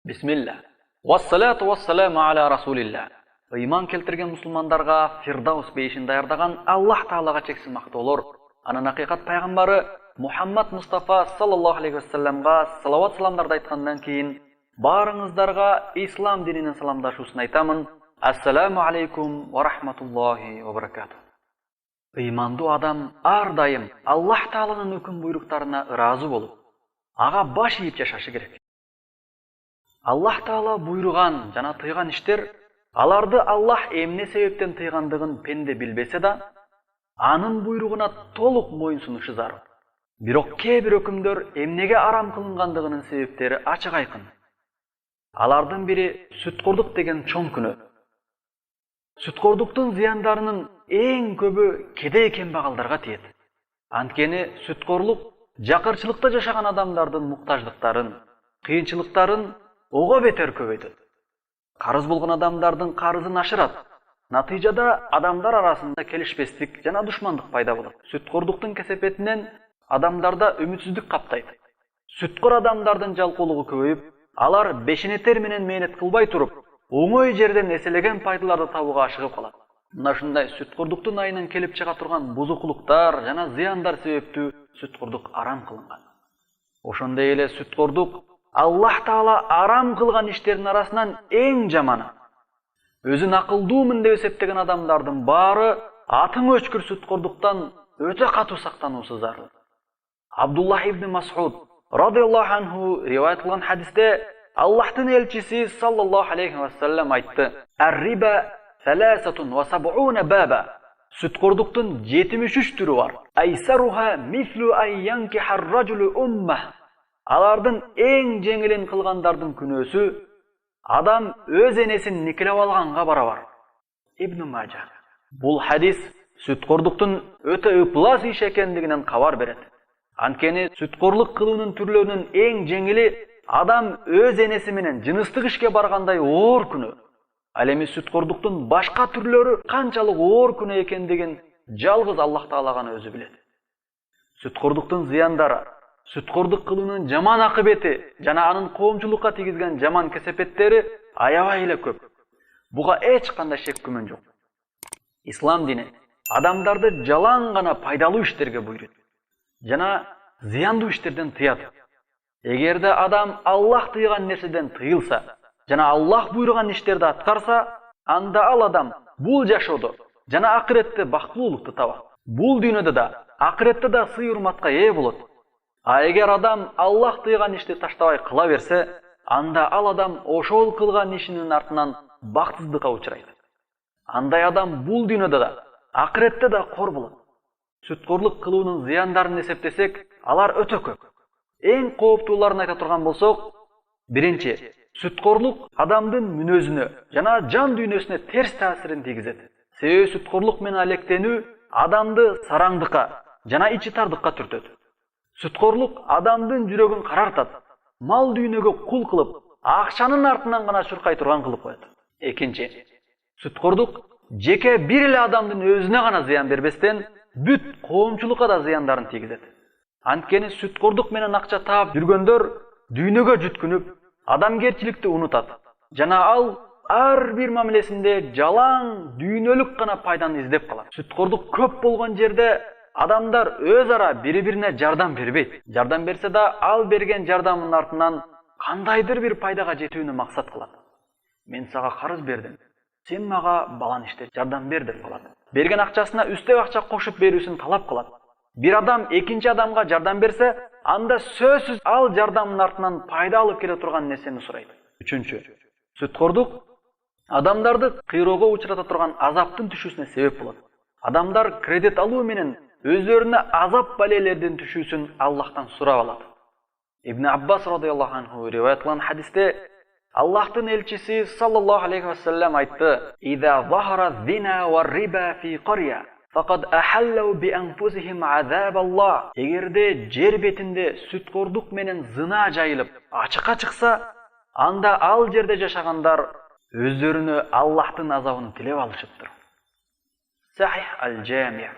Бисмилля. Вассалату вассаламу аля расулилля. Ыйман келтирген мусулмандарга Фирдаус бейишин даярдаган Аллах Таалага чексиз мактоолор, анын акыйкат пайгамбары Мухаммад Мустафа саллаллаху алейхи вассаламга салават саламдарды айткандан кийин барыңыздарга ислам дининин саламдашуусун айтамын. Ассаламу алейкум ва рахматуллахи ва баракату. Ыймандуу адам ар дайым Аллах Тааланын өкүм буйруктарына ыраазы болуп, ага баш ийип жашашы керек. Аллах Таала буйруган жана тыйган иштер, аларды Аллах эмне себептен тыйгандыгын пенде билбесе да, анын буйругуна толук моюнсунушу зарыл. Бирок кээ бир өкүмдөр эмнеге арам кылынгандыгынын себептери ачык айкын. Алардын бири сүткордук деген чоң күнөө. Сүткордуктун зыяндарынын эң көбү кедей кембагалдарга тиет. Анткени сүткорлук жакырчылыкта жашаган адамдардын муктаждыктарын, кыйынчылыктарын ого бетер көбөйтөт. Карыз болгон адамдардын карызын ашырат. Натыйжада адамдар арасында келишпестик жана душмандык пайда болот. Сүткордуктун кесепетинен адамдарда үмүтсүздүк каптайт. Сүткор адамдардын жалкоолугу көбөйүп, алар бешенетер менен мээнет кылбай туруп, оңой жерден эселеген пайдаларды табууга ашыгып калат. Мына ушундай сүткордуктун айынан келип чыга турган бузукулуктар жана зыяндар себептүү сүткордук арам кылынган. Ошондой эле сүткордук Аллах Таала арам кылган иштердин арасынан эң жаманы. Өзүн акылдуумун деп эсептеген адамдардын баары атың өчкүр сүткордуктан өтө катуу сактануусу зарыл. Абдуллах ибн Мас'уд радыйаллаху анху риваят кылган хадисте Аллахтын элчиси саллаллаху алейхи вассалам айтты: "Ар-риба 73 баба." Сүткордуктун 73 түрү бар. Айсаруха мислу ай янкихар ражулу умма. Алардын эң жеңилин кылгандардын күнөөсү адам өз энесин никелеп алганга барабар. Ибн Мажа. Бул хадис сүткордуктун өтө ыплас иш экендигинен кабар берет. Анткени сүткорлук кылуунун түрлөрүнүн эң жеңили адам өз энеси менен жыныстык ишке баргандай оор күнөө. Ал эми сүткорлуктун башка түрлөрү канчалык оор күнөө экендигин жалгыз Аллах Таала гана өзү билет. Сүткорлуктун зыяндары, сүткорлук кылуунун жаман акыбети жана анын коомчулукка тийгизген жаман кесепеттери аябай эле көп. Буга эч кандай шек күмөн жок. Ислам дини адамдарды жалаң гана пайдалуу иштерге буйрут жана зыяндуу иштерден тыят. Эгерде адам Аллах тыйган нерседен тыйылса жана Аллах буйруган иштерди аткарса, анда ал адам бул жашоодо жана акыретте бактылуулукту табат. Бул дүйнөдө да, акыретте да сый-урматка ээ болот. А эгер адам Аллах тыйган ишти таштабай кыла берсе, анда ал адам ошол кылган ишинин артынан бактсыздыкка учурайт. Андай адам бул дүйнөдө да, акыретте да кор болот. Сүткорлук кылуунун зыяндарын эсептесек, алар өтө көп. Эң кооптууларын айта турган болсок, биринчи, сүткорлук адамдын мүнөзүнө жана жан дүйнөсүнө терс таасирин тийгизет. Себеби сүткорлук менен алектенүү адамды сараңдыкка жана ичи тардыкка түртөт. Сүткорлук адамдын жүрөгүн карартат, мал дүйнөгө кул кылып, акчанын артынан гана чуркай турган кылып коет. Экинчи, сүткорлук жеке бир эле адамдын өзүнө гана зыян бербестен, бүт коомчулукка да зыяндарын тийгизет. Анткени сүткорлук менен акча таап жүргөндөр дүйнөгө жүткүнүп, адамгерчиликти унутат. Жана ал ар бир мамилесинде жалаң дүйнөлүк гана пайданы издеп калат. Сүткорлук көп болгон жерде адамдар өз ара бири-бирине жардам бербейт. Жардам берсе да, ал берген жардамынын артынан кандайдыр бир пайдага жетүүнү максат кылат. Мен сага карыз бердим, сен мага балан иште жардам бер деп калат. Берген акчасына үстөк акча кошуп берүүсүн талап кылат. Бир адам экинчи адамга жардам берсе, анда сөзсүз ал жардамдын артынан пайда алып келе турган нерсени сурайт. Үчүнчү, сүткорлук адамдарды кыйроого учурата турган азаптын түшүүсүнө себеп болот. Адамдар кредит алуу менен өздөрүнө азап балелердин түшүүсүн Аллахтан сурап алат. Ибн Аббас радыйаллаху анху риваят кылган хадисте Аллахтын элчиси саллаллаху алейхи вассалам айтты: "Иза захара зина ва риба фи карья, факад ахаллу би анфусихим азабаллах." Эгерде жер бетинде сүткорлук менен зына жайылып, ачыкка чыкса, анда ал жерде жашагандар өздөрүнө Аллахтын азабын тилеп алышыптыр. Сахих аль-Жами'.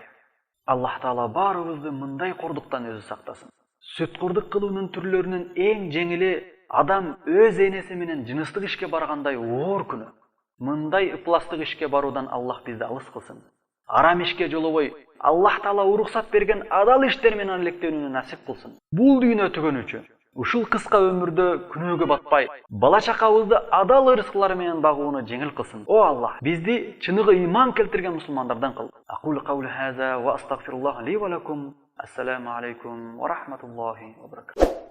Аллах Таала баарыбызды мындай кордуктан өзү сактасын. Сүткорлук кылуунун түрлөрүнүн эң жеңили адам өз энеси менен жыныстык ишке баргандай оор күнөө. Мындай ыпластык ишке баруудан Аллах бизди алыс кылсын. Арам ишке жолобой Аллах Таала уруксат берген адал иштер менен алектенүүнү насип кылсын. Бул дүйнө түгөнүчү ушул кыска өмүрдө күнөөгө батпай, бала чакабызды адал ырыскылар менен багууну жеңил кылсын. О Аллах, бизди чыныгы ыйман келтирген мусулмандардан кыл. Aqulu qawli hadha wa astaghfirullah li wa lakum. Assalamu alaykum wa rahmatullahi wa barakatuh.